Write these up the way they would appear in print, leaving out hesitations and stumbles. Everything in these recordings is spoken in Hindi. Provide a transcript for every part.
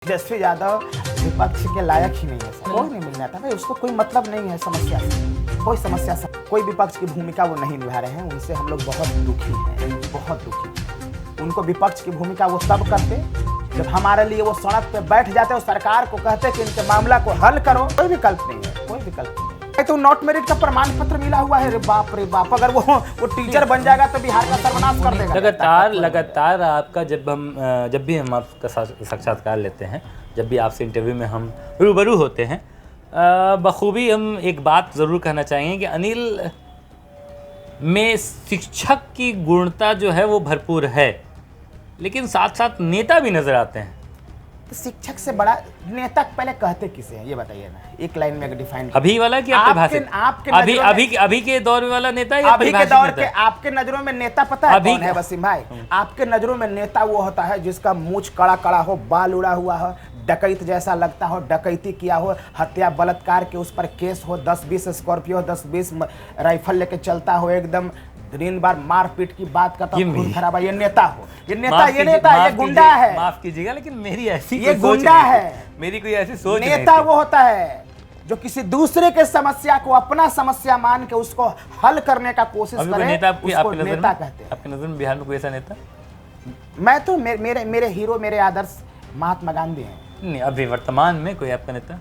तेजस्वी यादव विपक्ष के लायक ही नहीं है सर। कोई नहीं मिलना था भाई, उसको कोई मतलब नहीं है समस्या से, कोई समस्या से कोई विपक्ष की भूमिका वो नहीं निभा रहे हैं। उनसे हम लोग बहुत दुखी हैं, बहुत दुखी हैं। उनको विपक्ष की भूमिका वो तब करते जब हमारे लिए वो सड़क पे बैठ जाते और सरकार को कहते कि इनके मामला को हल करो। कोई विकल्प नहीं है, कोई विकल्प नहीं है। तो नॉट मेरिट का प्रमाण पत्र मिला हुआ है। बाप रे बाप, अगर वो टीचर बन जाएगा तो बिहार का सर्वनाश कर देगा। लगातार आपका जब भी हम आपका साक्षात्कार लेते हैं, जब भी आपसे इंटरव्यू में हम रूबरू होते हैं, बखूबी हम एक बात ज़रूर कहना चाहेंगे कि अनिल में शिक्षक की गुणता जो है वो भरपूर है, लेकिन साथ साथ नेता भी नज़र आते हैं। शिक्षक से बड़ा नेता पहले कहते किसे हैं ये बताइए ना, एक लाइन में डिफाइन। अभी वाला कि अभी के दौर वाला नेता या अभी के दौर के आपके नजरों में नेता पता है कौन है वसीम भाई? आपके नजरों में नेता वो होता है जिसका मूंछ कड़ा कड़ा हो, बाल उड़ा हुआ हो, डकैत जैसा लगता हो, डकैती किया हो, हत्या बलात्कार के उस पर केस हो, 10-20 स्कॉर्पियो 10-20 राइफल लेके चलता हो, एकदम दिन बार मारपीट की बात करता हूँ, खून खराबा। ये नेता हो, ये गुंडा है। माफ कीजिएगा लेकिन मेरी ऐसी ये गुंडा है, मेरी कोई ऐसी सोच नहीं। नेता वो होता है जो किसी दूसरे के समस्या को अपना समस्या मान के उसको हल करने का कोशिश करे। नेता नेता कहते हैं। आपके नजर में बिहार में कोई ऐसा नेता? मैं तो मेरे हीरो, मेरे आदर्श महात्मा गांधी हैं। नहीं, अभी वर्तमान में कोई आपका नेता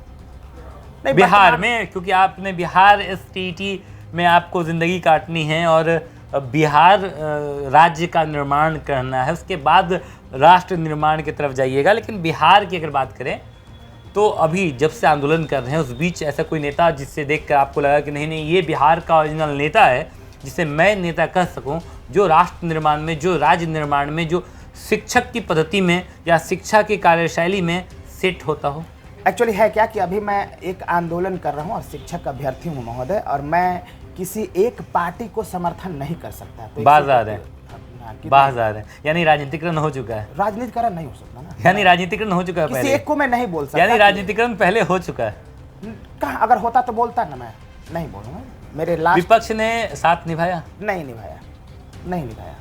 नहीं बिहार में? क्योंकि आपने बिहार STT में आपको जिंदगी काटनी है और बिहार राज्य का निर्माण करना है, उसके बाद राष्ट्र निर्माण की तरफ जाइएगा। लेकिन बिहार की अगर बात करें तो अभी जब से आंदोलन कर रहे हैं उस बीच ऐसा कोई नेता जिससे देखकर आपको लगा कि नहीं ये बिहार का ओरिजिनल नेता है, जिसे मैं नेता कह सकूं, जो राष्ट्र निर्माण में, जो राज्य निर्माण में, जो शिक्षक की पद्धति में या शिक्षा की कार्यशैली में सेट होता हो? एक्चुअली है क्या कि अभी मैं एक आंदोलन कर रहा हूँ और शिक्षक अभ्यर्थी हूँ महोदय, और मैं किसी एक पार्टी को समर्थन नहीं कर सकता। तो बाजार है, यानी राजनीतिकरण हो चुका है। राजनीतिकरण नहीं हो सकता ना, यानी राजनीतिकरण हो चुका है। किसी एक को मैं नहीं बोल सकता, यानी राजनीतिकरण पहले हो चुका है। कहाँ अगर होता तो बोलता ना, मैं नहीं बोलूँगा। मेरे विपक्ष ने साथ निभाया? नहीं निभाया।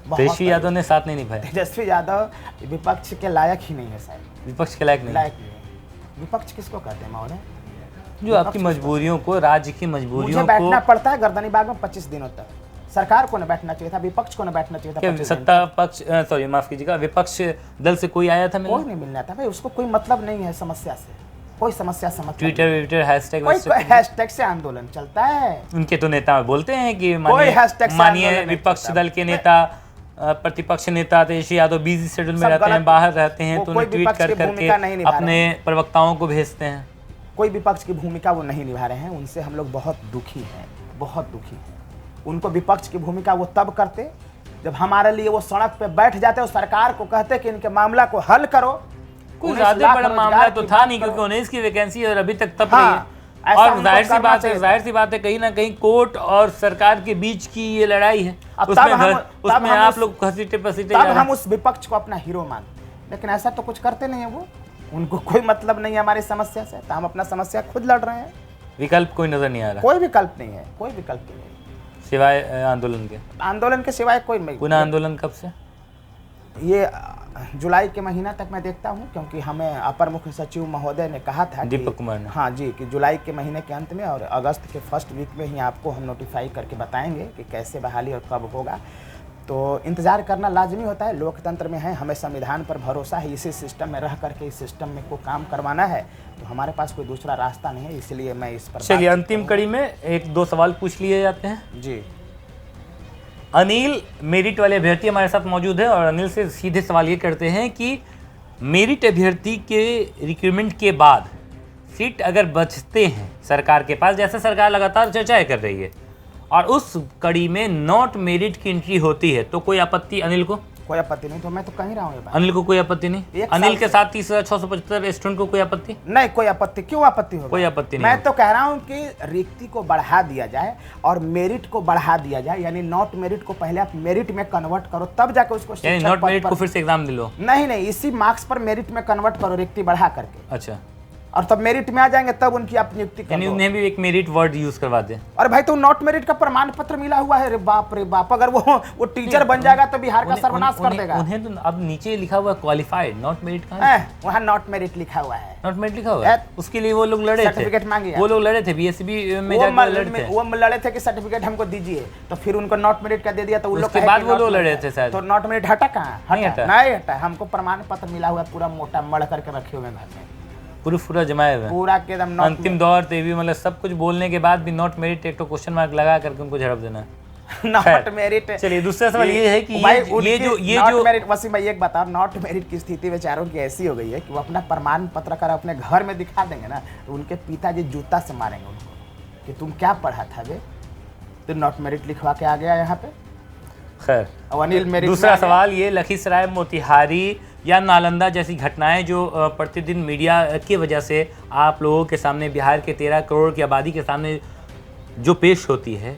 तेजस्वी यादव ने साथ नहीं निभाया। तेजस्वी यादव विपक्ष के लायक ही नहीं है साहब। विपक्ष के लायक नहीं। विपक्ष किसको कहते हैं महोदय? जो आपकी मजबूरियों को, राज्य की मजबूरियों को बैठना पड़ता है गर्दनी बाग में 25 दिनों तक। सरकार को न बैठना चाहिए था, विपक्ष को न बैठना चाहिए था। सत्ता पक्ष, सॉरी माफ कीजिएगा, विपक्ष दल से कोई आया था? कोई नहीं मिलना था भाई, उसको कोई मतलब नहीं है समस्या से, कोई समस्या समझ। ट्विटर हैशटैग से आंदोलन चलता है। उनके तो नेता बोलते हैं कि मानिए विपक्ष दल के नेता, प्रतिपक्ष नेता तेजस्वी यादव बिजी शेड्यूल में रहते हैं, बाहर रहते हैं, तो उन्हें ट्वीट करके अपने प्रवक्ताओं को भेजते हैं। कोई विपक्ष की भूमिका वो नहीं निभा रहे हैं। उनसे हम लोग बहुत दुखी हैं, बहुत दुखी हैं। उनको विपक्ष की भूमिका वो तब करते जब हमारे लिए वो सड़क पे बैठ जाते और सरकार को कहते कि इनके मामला को हल करो। कोई ज्यादा बड़ा मामला तो था नहीं, क्योंकि 19 की वैकेंसी और अभी तक तब रही है। और जाहिर सी बात है कहीं ना कहीं कोर्ट और सरकार के बीच की ये लड़ाई है, उसमें आप लोग घसीटे पसीटे। तब हम उस विपक्ष को अपना हीरो मानते हैं, लेकिन ऐसा तो कुछ करते नहीं है वो। उनको कोई मतलब नहीं है हमारी समस्या से, तो हम अपना समस्या खुद लड़ रहे हैं। विकल्प कोई नजर नहीं आ रहा? कोई विकल्प नहीं है, कोई विकल्प नहीं सिवाय आंदोलन के सिवाय कोई नहीं। पुनः आंदोलन कब से? ये जुलाई के महीना तक मैं देखता हूँ, क्योंकि हमें अपर मुख्य सचिव महोदय ने कहा था, दीपक कुमार ने, हाँ जी, कि जुलाई के महीने के अंत में और अगस्त के फर्स्ट वीक में ही आपको हम नोटिफाई करके बताएंगे कि कैसे बहाली और कब होगा। तो इंतज़ार करना लाजमी होता है, लोकतंत्र में है, हमें संविधान पर भरोसा है, इसी सिस्टम में रह करके इस सिस्टम में को काम करवाना है, तो हमारे पास कोई दूसरा रास्ता नहीं है। इसलिए मैं इस पर चलिए अंतिम कड़ी में 1-2 सवाल पूछ लिए जाते हैं जी। अनिल मेरिट वाले अभ्यर्थी हमारे साथ मौजूद है और अनिल से सीधे सवाल ये करते हैं कि मेरिट अभ्यर्थी के रिक्रूटमेंट के बाद सीट अगर बचते हैं सरकार के पास, जैसे सरकार लगातार चर्चाएं कर रही है, और उस कड़ी में नॉट मेरिट की एंट्री होती है, तो कोई आपत्ति अनिल को? कोई आपत्ति नहीं, तो मैं तो कहीं रहा हूँ। अनिल को कोई आपत्ति नहीं? अनिल के साथ 30,675 स्टूडेंट को कोई आपत्ति नहीं? कोई आपत्ति क्यों आपत्ति होगा? कोई आपत्ति नहीं। मैं तो कह रहा हूँ कि रिक्ति को बढ़ा दिया जाए और मेरिट को बढ़ा दिया जाए, यानी नॉट मेरिट को पहले आप मेरिट में कन्वर्ट करो, तब जाकर उसको नॉट मेरिट को फिर से एग्जाम दिलो। नहीं, इसी मार्क्स पर मेरिट में कन्वर्ट करो, रिक्ति बढ़ा करके। अच्छा, और तब मेरिट में आ जाएंगे तब उनकी आप नियुक्ति यानी कर दो। उन्हें भी एक मेरिट वर्ड यूज करवा दें। अरे भाई तो नॉट मेरिट का प्रमाण पत्र मिला हुआ है, रे बाप रे बाप, अगर वो टीचर बन जाएगा तो बिहार का सर्वनाश कर देगा। उन्हें तो अब नीचे लिखा हुआ क्वालिफाइड, नॉट मेरिट कहाँ है? वहाँ नॉट मेरिट लिखा हुआ है, नॉट मेरिट लिखा हुआ है। उसके लिए वो लोग लड़े थे, सर्टिफिकेट मांगे, वो लोग लड़े थे बीएसबी में जाकर लड़े थे। वो लड़े थे कि सर्टिफिकेट हमको दीजिए, तो फिर उनको नॉट मेरिट का दे दिया, तो उन लोग उसके बाद वो लोग लड़े थे शायद। तो नॉट मेरिट हटा कहाँ? नहीं हटा। नहीं हटा, हमको प्रमाण पत्र मिला हुआ पूरा मोटा मड़ करके रखे हुए घर में, पूरा जमाए हुए पूरा के एकदम अंतिम दौर पे भी, मतलब सब कुछ बोलने के बाद भी नॉट मेरिट एक तो क्वेश्चन मार्क लगा करके उनको झड़प देना। Not merit. चलिए दूसरा सवाल ये है कि ये जो मेरिट, वसीम भाई एक बता, नॉट मेरिट की स्थिति बेचारों की ऐसी हो गई है कि वो अपना प्रमाण पत्र कर अपने घर में दिखा देंगे ना, तो उनके पिताजी जूता से मारेंगे उनको कि तुम क्या पढ़ा था बे, तो नॉट मेरिट लिखवा के आ गया यहाँ पे। खैर, अनिल मेरिट। दूसरा सवाल ये, लखीसराय, मोतिहारी या नालंदा जैसी घटनाएं जो प्रतिदिन मीडिया की वजह से आप लोगों के सामने, बिहार के 13 करोड़ की आबादी के सामने जो पेश होती है,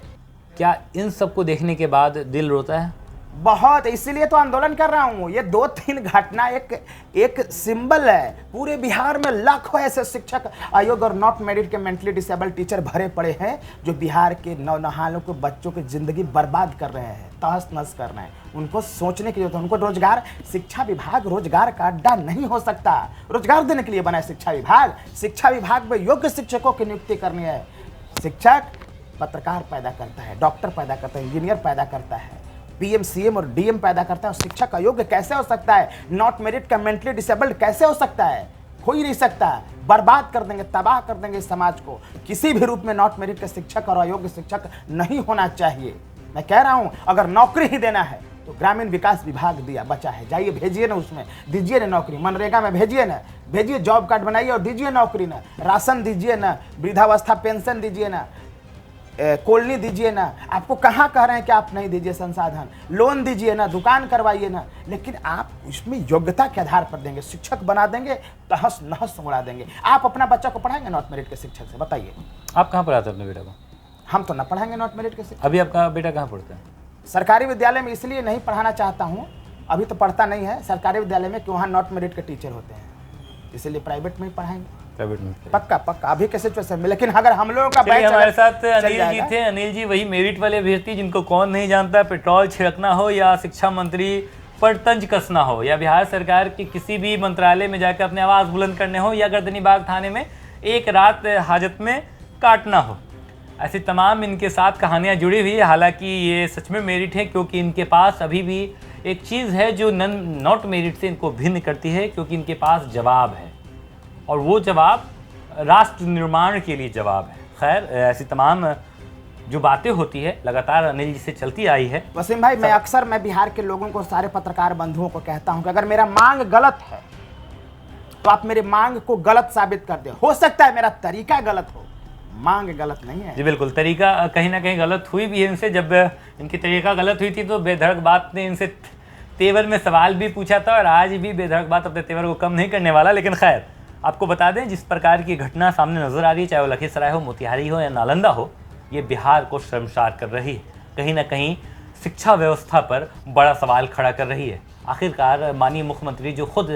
क्या इन सबको देखने के बाद दिल रोता है? बहुत, इसीलिए तो आंदोलन कर रहा हूँ। ये 2-3 घटना एक सिंबल है। पूरे बिहार में लाखों ऐसे शिक्षक आयोग और नॉट मेरिट के मेंटली डिसेबल टीचर भरे पड़े हैं जो बिहार के नौनहालों के बच्चों की जिंदगी बर्बाद कर रहे हैं, तहस नहस कर रहे हैं। उनको सोचने के लिए तो उनको रोजगार, शिक्षा विभाग रोजगार का अड्डा नहीं हो सकता। रोजगार देने के लिए बना है शिक्षा विभाग। शिक्षा विभाग में योग्य शिक्षकों की नियुक्ति करनी है। शिक्षक पत्रकार पैदा करता है, डॉक्टर पैदा करता है, इंजीनियर पैदा करता है, पीएम, सीएम और डीएम पैदा करता है। और शिक्षक अयोग्य कैसे हो सकता है? नॉट मेरिट का मेंटली डिसेबल्ड कैसे हो सकता है? हो ही नहीं सकता। बर्बाद कर देंगे, तबाह कर देंगे इस समाज को। किसी भी रूप में नॉट मेरिट के शिक्षक और अयोग्य शिक्षक नहीं होना चाहिए। मैं कह रहा हूं, अगर नौकरी ही देना है तो ग्रामीण विकास विभाग दिया बचा है, जाइए भेजिए ना, उसमें दीजिए ना नौकरी। मनरेगा में भेजिए ना, भेजिए, जॉब कार्ड बनाइए और दीजिए नौकरी ना। राशन दीजिए ना, वृद्धावस्था पेंशन दीजिए ना, कॉलोनी दीजिए ना। आपको कहाँ कह रहे हैं कि आप नहीं दीजिए संसाधन? लोन दीजिए ना, दुकान करवाइए ना। लेकिन आप उसमें योग्यता के आधार पर देंगे, शिक्षक बना देंगे, तहस नहस उड़ा देंगे। आप अपना बच्चा को पढ़ाएंगे नॉट मेरिट के शिक्षक से? बताइए। आप कहाँ पढ़ाते हैं अपने बेटा को? हम तो ना पढ़ाएंगे नॉट मेरिट के शिक्षक। अभी आपका बेटा कहाँ पढ़ता है? सरकारी विद्यालय में इसलिए नहीं पढ़ाना चाहता हूँ, अभी तो पढ़ता नहीं है सरकारी विद्यालय में, कि वहाँ नॉट मेरिट के टीचर होते हैं, इसलिए प्राइवेट में ही पढ़ाएंगे। प्राइवेट में पक्का पक्का अभी के सिचुएशन में। लेकिन अगर हम लोगों का बैच, हमारे साथ अनिल जी थे। अनिल जी वही मेरिट वाले अभ्यर्थी जिनको कौन नहीं जानता, पेट्रोल छिड़कना हो या शिक्षा मंत्री पर तंज कसना हो या बिहार सरकार के किसी भी मंत्रालय में जाकर अपने आवाज़ बुलंद करने हो या गर्दनी बाग थाने में एक रात हाजत में काटना हो, ऐसी तमाम इनके साथ कहानियाँ जुड़ी हुई है। हालांकि ये सच में मेरिट है, क्योंकि इनके पास अभी भी एक चीज़ है जो नॉट मेरिट से इनको भिन्न करती है, क्योंकि इनके पास जवाब है और वो जवाब राष्ट्र निर्माण के लिए जवाब है। खैर, ऐसी तमाम जो बातें होती है लगातार अनिल जी से चलती आई है। वसीम भाई, मैं बिहार के लोगों को, सारे पत्रकार बंधुओं को कहता हूं कि अगर मेरा मांग गलत है तो आप मेरे मांग को गलत साबित कर दे। हो सकता है मेरा तरीका गलत हो, मांग गलत नहीं है। जी बिल्कुल, तरीका कहीं ना कहीं गलत हुई भी है इनसे। जब इनकी तरीका गलत हुई थी तो बेधड़क बात ने इनसे तेवर में सवाल भी पूछा था, और आज भी बेधड़क बात अपने तेवर को कम नहीं करने वाला। लेकिन खैर, आपको बता दें, जिस प्रकार की घटना सामने नजर आ रही है, चाहे वो लखीसराय हो, मोतिहारी हो या नालंदा हो, ये बिहार को शर्मसार कर रही है। कहीं ना कहीं शिक्षा व्यवस्था पर बड़ा सवाल खड़ा कर रही है। आखिरकार माननीय मुख्यमंत्री जो खुद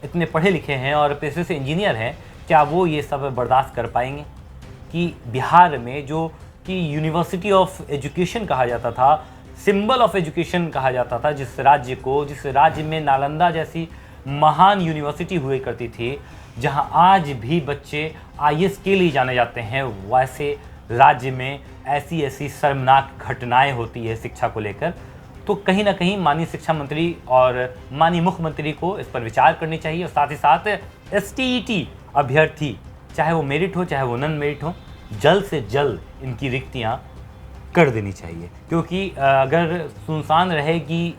इतने पढ़े लिखे हैं और पेशे से इंजीनियर हैं, क्या वो ये सब बर्दाश्त कर पाएंगे कि बिहार में जो कि यूनिवर्सिटी ऑफ एजुकेशन कहा जाता था, सिंबल ऑफ एजुकेशन कहा जाता था, जिस राज्य में नालंदा जैसी महान यूनिवर्सिटी हुई करती थी, जहां आज भी बच्चे आईएएस के लिए जाने जाते हैं, वैसे राज्य में ऐसी शर्मनाक घटनाएं होती है शिक्षा को लेकर, तो कहीं ना कहीं माननीय शिक्षा मंत्री और माननीय मुख्यमंत्री को इस पर विचार करनी चाहिए। और साथ ही साथ एसटीईटी अभ्यर्थी, चाहे वो मेरिट हो चाहे वो नॉन मेरिट हो, जल्द से जल्द इनकी रिक्तियां कर देनी चाहिए। क्योंकि अगर सुनसान रहेगी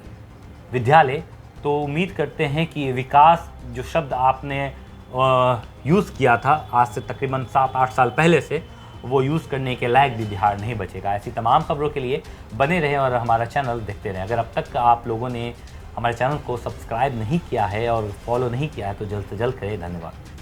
विद्यालय तो उम्मीद करते हैं कि विकास जो शब्द आपने यूज़ किया था आज से तकरीबन 7-8 साल पहले से, वो यूज़ करने के लायक भी बिहार नहीं बचेगा। ऐसी तमाम खबरों के लिए बने रहें और हमारा चैनल देखते रहें। अगर अब तक आप लोगों ने हमारे चैनल को सब्सक्राइब नहीं किया है और फॉलो नहीं किया है तो जल्द से जल्द करें। धन्यवाद।